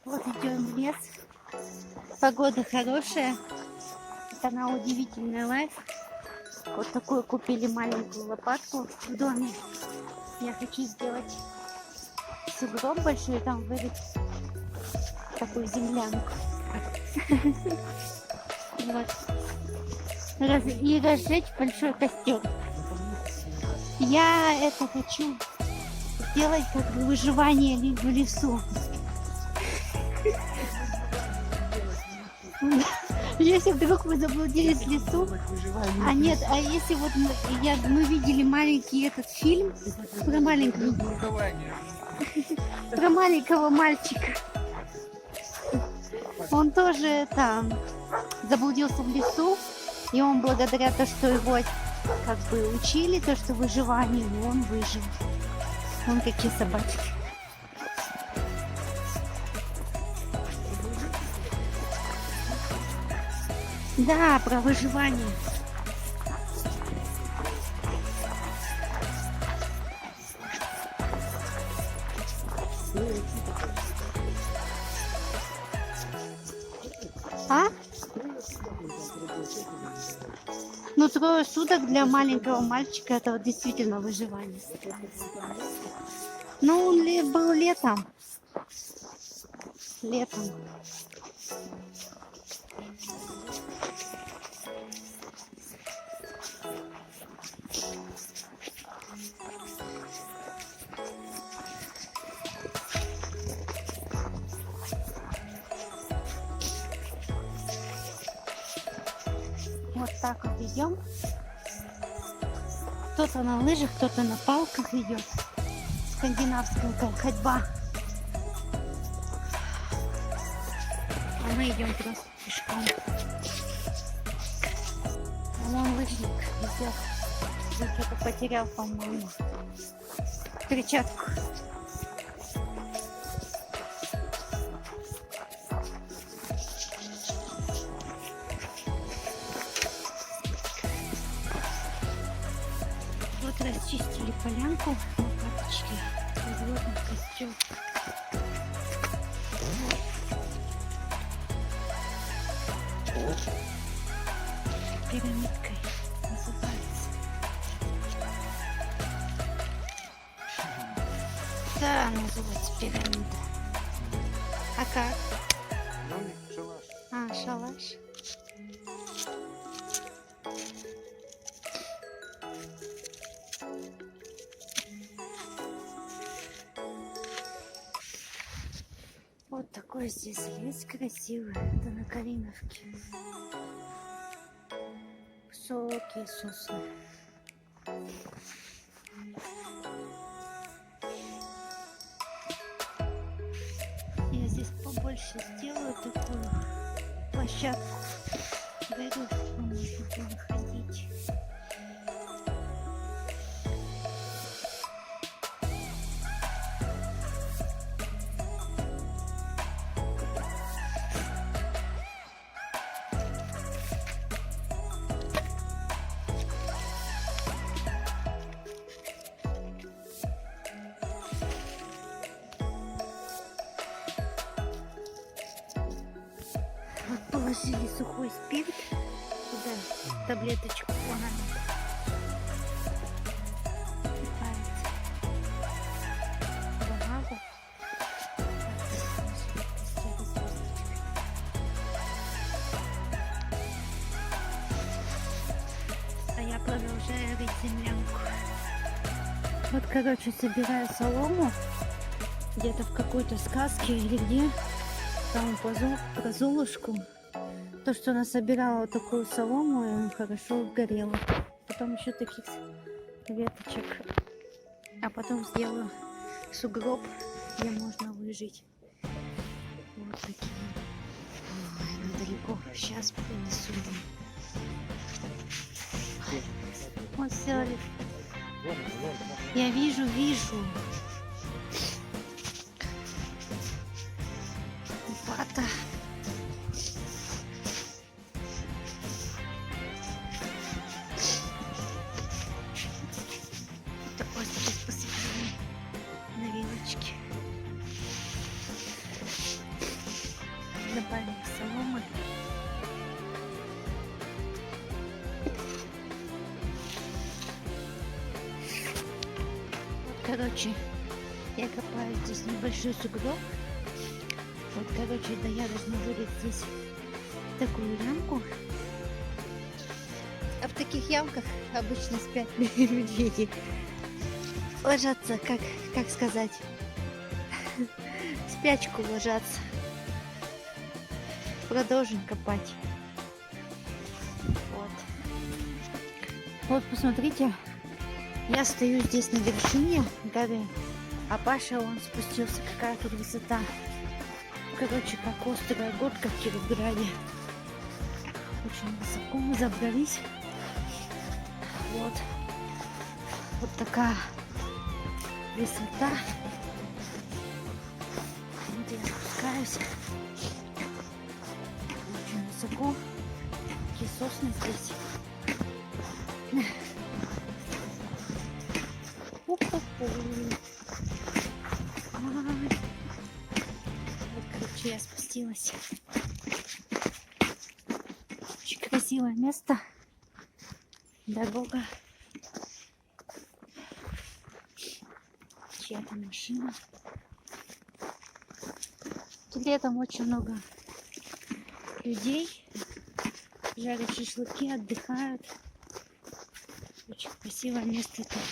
Вот идем в лес. Погода хорошая. Это на удивительный лайф. Вот такую купили маленькую лопатку в доме. Я хочу сделать сугроб большой, там вырыть такую землянку. Вот. И разжечь большой костер. Я это хочу сделать как бы выживание в лесу. Если вдруг мы заблудились в лесу, а нет, а если вот мы видели маленький этот фильм про маленького мальчика, он тоже там заблудился в лесу, и он благодаря тому, что его как бы учили, то, что выживание, он выжил. Вон какие собачки. Да, про выживание. А? Ну, 3 суток для маленького мальчика это вот действительно выживание. Ну, он был летом. Летом. Вот так вот идем. Кто-то на лыжах, кто-то на палках идет. Скандинавская ходьба. А мы идем просто пешком. Вон лыжник идет. Он что-то потерял, по-моему, перчатку. Вот расчистили полянку лопаточкой, разводим костер. Пирамидкой называется. Да, называется пирамида. А как? Шалаш. А, шалаш. Вот такой здесь лес красивый. Это на Калиновке. Высокие сосны. Я здесь побольше сделаю такую площадку. Дойду, чтобы можно было ходить. Вот положили сухой спирт туда, таблеточку, вон она. Кипается. Бумагу. А я продолжаю рыть землянку. Вот, короче, собираю солому где-то в какой-то сказке или где. Там про Золушку. То, что она собирала такую солому, и хорошо горело. Потом еще таких веточек. А потом сделаю сугроб, где можно выжить. Вот такие. Ой, ну далеко. Сейчас принесу. Вот сделали. Я вижу. Лопата. Это вот сейчас посыпаем на вилочке. Добавим соломы. Вот, короче, я копаю здесь небольшой сугроб. Вот, короче, да, я должна вырыть здесь такую ямку. А в таких ямках обычно спят медведи. Ложатся, как сказать, в спячку ложатся. Продолжим копать. Вот. Вот, посмотрите, я стою здесь на вершине горы, а Паша, он спустился. Какая тут высота. Короче, как острая горка в Кировграде. Очень высоко мы забрались. Вот. Вот такая высота. Вот я спускаюсь. Очень высоко. Такие сосны здесь. Ху-ху-ху. Ай. Вот, короче, я спустилась. Очень красивое место. Дорога. Чья-то машина. Тут летом очень много людей. Жарят шашлыки, отдыхают. Очень красивое место тут.